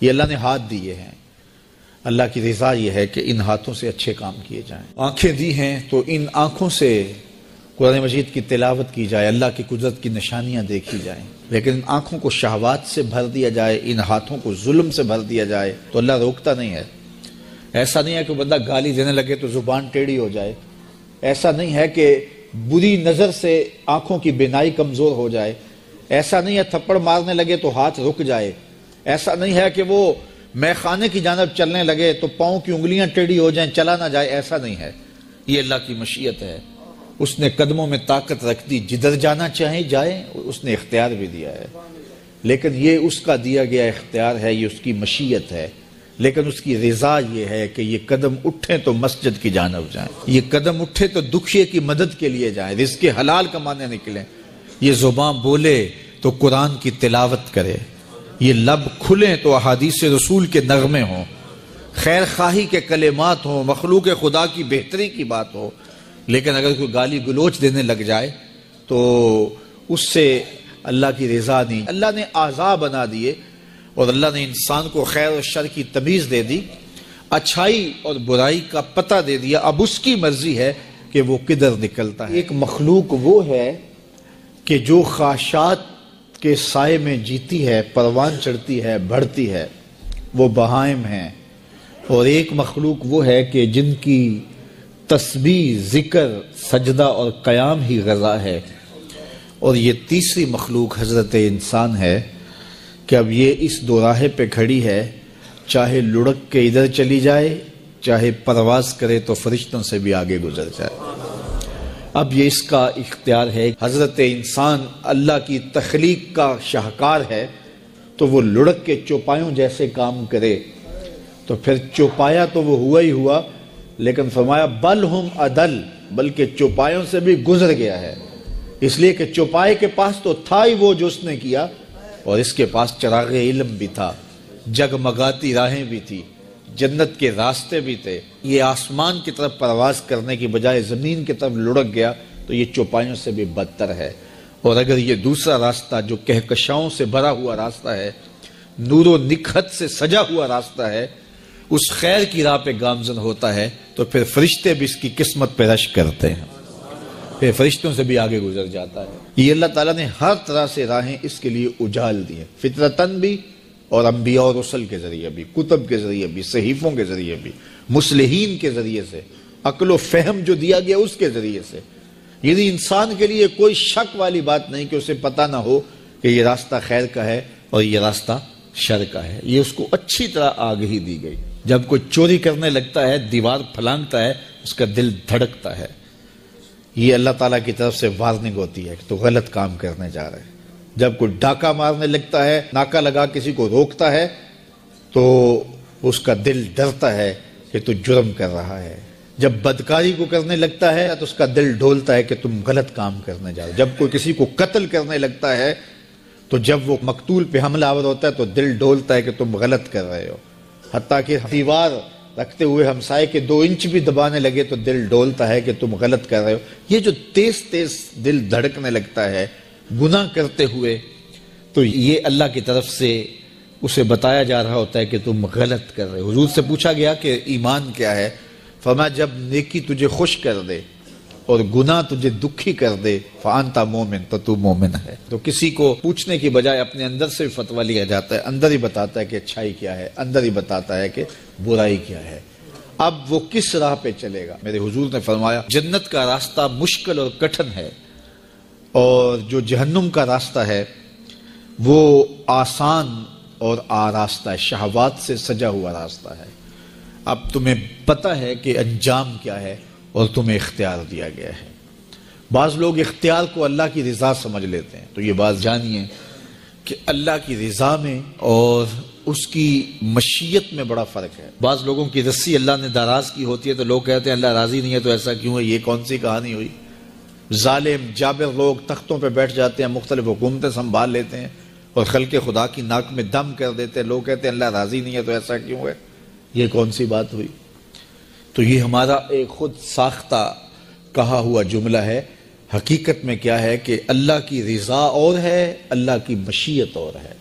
یہ اللہ نے ہاتھ دیے ہیں، اللہ کی رضا یہ ہے کہ ان ہاتھوں سے اچھے کام کیے جائیں۔ آنکھیں دی ہیں تو ان آنکھوں سے قرآن مجید کی تلاوت کی جائے، اللہ کی قدرت کی نشانیاں دیکھی جائیں، لیکن ان آنکھوں کو شہوات سے بھر دیا جائے، ان ہاتھوں کو ظلم سے بھر دیا جائے تو اللہ روکتا نہیں ہے۔ ایسا نہیں ہے کہ بندہ گالی دینے لگے تو زبان ٹیڑھی ہو جائے، ایسا نہیں ہے کہ بری نظر سے آنکھوں کی بینائی کمزور ہو جائے، ایسا نہیں ہے تھپڑ مارنے لگے تو ہاتھ رک جائے، ایسا نہیں ہے کہ وہ مے خانے کی جانب چلنے لگے تو پاؤں کی انگلیاں ٹیڑھی ہو جائیں، چلا نہ جائے، ایسا نہیں ہے۔ یہ اللہ کی مشیت ہے، اس نے قدموں میں طاقت رکھ دی، جدھر جانا چاہیں جائیں، اس نے اختیار بھی دیا ہے، لیکن یہ اس کا دیا گیا اختیار ہے، یہ اس کی مشیت ہے، لیکن اس کی رضا یہ ہے کہ یہ قدم اٹھیں تو مسجد کی جانب جائیں، یہ قدم اٹھے تو دکھیے کی مدد کے لیے جائیں، رزق حلال کمانے نکلیں، یہ زبان بولے تو قرآن کی تلاوت کرے، یہ لب کھلیں تو احادیث رسول کے نغمے ہوں، خیر خواہی کے کلمات ہوں، مخلوق خدا کی بہتری کی بات ہو۔ لیکن اگر کوئی گالی گلوچ دینے لگ جائے تو اس سے اللہ کی رضا نہیں۔ اللہ نے اعضاء بنا دیے اور اللہ نے انسان کو خیر و شر کی تمیز دے دی، اچھائی اور برائی کا پتہ دے دیا، اب اس کی مرضی ہے کہ وہ کدھر نکلتا ہے۔ ایک مخلوق وہ ہے کہ جو خواہشات کے سائے میں جیتی ہے، پروان چڑھتی ہے، بڑھتی ہے، وہ بہائم ہیں، اور ایک مخلوق وہ ہے کہ جن کی تسبیح، ذکر، سجدہ اور قیام ہی غذا ہے، اور یہ تیسری مخلوق حضرت انسان ہے کہ اب یہ اس دوراہے پہ کھڑی ہے، چاہے لڑک کے ادھر چلی جائے، چاہے پرواز کرے تو فرشتوں سے بھی آگے گزر جائے۔ اب یہ اس کا اختیار ہے۔ حضرت انسان اللہ کی تخلیق کا شاہکار ہے، تو وہ لڑک کے چوپایوں جیسے کام کرے تو پھر چوپایا تو وہ ہوا ہی ہوا، لیکن فرمایا بل ہم عدل، بلکہ چوپایوں سے بھی گزر گیا ہے، اس لیے کہ چوپائے کے پاس تو تھا ہی وہ جو اس نے کیا، اور اس کے پاس چراغ علم بھی تھا، جگمگاتی راہیں بھی تھی، جنت کے راستے بھی تھے۔ یہ آسمان کی طرف پرواز کرنے کی بجائے زمین کی طرف لڑک گیا تو یہ چوپایوں سے بھی بدتر ہے۔ اور اگر یہ دوسرا راستہ جو کہکشاؤں سے بھرا ہوا راستہ ہے، نور و نکھت سے سجا ہوا راستہ ہے، اس خیر کی راہ پہ گامزن ہوتا ہے تو پھر فرشتے بھی اس کی قسمت پہ رشک کرتے ہیں، پھر فرشتوں سے بھی آگے گزر جاتا ہے۔ یہ اللہ تعالیٰ نے ہر طرح سے راہیں اس کے لیے اجال دی ہیں، فطرتاً بھی اور انبیاء اور رسل کے ذریعے بھی، کتب کے ذریعے بھی، صحیفوں کے ذریعے بھی، مصلحین کے ذریعے سے، عقل و فہم جو دیا گیا اس کے ذریعے سے۔ یعنی انسان کے لیے کوئی شک والی بات نہیں کہ اسے پتہ نہ ہو کہ یہ راستہ خیر کا ہے اور یہ راستہ شر کا ہے، یہ اس کو اچھی طرح آگہی دی گئی۔ جب کوئی چوری کرنے لگتا ہے، دیوار پھلانگتا ہے، اس کا دل دھڑکتا ہے، یہ اللہ تعالیٰ کی طرف سے وارننگ ہوتی ہے کہ تو غلط کام کرنے جا رہے ہیں۔ جب کوئی ڈاکہ مارنے لگتا ہے، ناکہ لگا کسی کو روکتا ہے تو اس کا دل ڈرتا ہے کہ تو جرم کر رہا ہے۔ جب بدکاری کو کرنے لگتا ہے تو اس کا دل ڈولتا ہے کہ تم غلط کام کرنے جا رہے ہو۔ جب کوئی کسی کو قتل کرنے لگتا ہے تو جب وہ مقتول پہ حملہ آور ہوتا ہے تو دل ڈولتا ہے کہ تم غلط کر رہے ہو۔ حتیٰ کہ دیوار رکھتے ہوئے ہمسائے کے 2 انچ بھی دبانے لگے تو دل ڈولتا ہے کہ تم غلط کر رہے ہو۔ یہ جو تیز تیز دل دھڑکنے لگتا ہے گناہ کرتے ہوئے، تو یہ اللہ کی طرف سے اسے بتایا جا رہا ہوتا ہے کہ تم غلط کر رہے ہو۔ حضور سے پوچھا گیا کہ ایمان کیا ہے؟ فرمایا جب نیکی تجھے خوش کر دے اور گناہ تجھے دکھی کر دے فانت مومن، تو تو مومن ہے۔ تو کسی کو پوچھنے کی بجائے اپنے اندر سے فتویٰ لیا جاتا ہے، اندر ہی بتاتا ہے کہ اچھائی کیا ہے، اندر ہی بتاتا ہے کہ برائی کیا ہے۔ اب وہ کس راہ پہ چلے گا؟ میرے حضور نے فرمایا جنت کا راستہ مشکل اور کٹھن ہے، اور جو جہنم کا راستہ ہے وہ آسان اور آراستہ ہے، شہوات سے سجا ہوا راستہ ہے۔ اب تمہیں پتہ ہے کہ انجام کیا ہے اور تمہیں اختیار دیا گیا ہے۔ بعض لوگ اختیار کو اللہ کی رضا سمجھ لیتے ہیں، تو یہ بات جانیے کہ اللہ کی رضا میں اور اس کی مشیت میں بڑا فرق ہے۔ بعض لوگوں کی رسی اللہ نے دراز کی ہوتی ہے تو لوگ کہتے ہیں اللہ راضی نہیں ہے تو ایسا کیوں ہے، یہ کون سی کہانی ہوئی؟ ظالم جابر لوگ تختوں پہ بیٹھ جاتے ہیں، مختلف حکومتیں سنبھال لیتے ہیں اور خلق خدا کی ناک میں دم کر دیتے ہیں، لوگ کہتے ہیں اللہ راضی نہیں ہے تو ایسا کیوں ہے، یہ کون سی بات ہوئی؟ تو یہ ہمارا ایک خود ساختہ کہا ہوا جملہ ہے۔ حقیقت میں کیا ہے کہ اللہ کی رضا اور ہے، اللہ کی مشیت اور ہے۔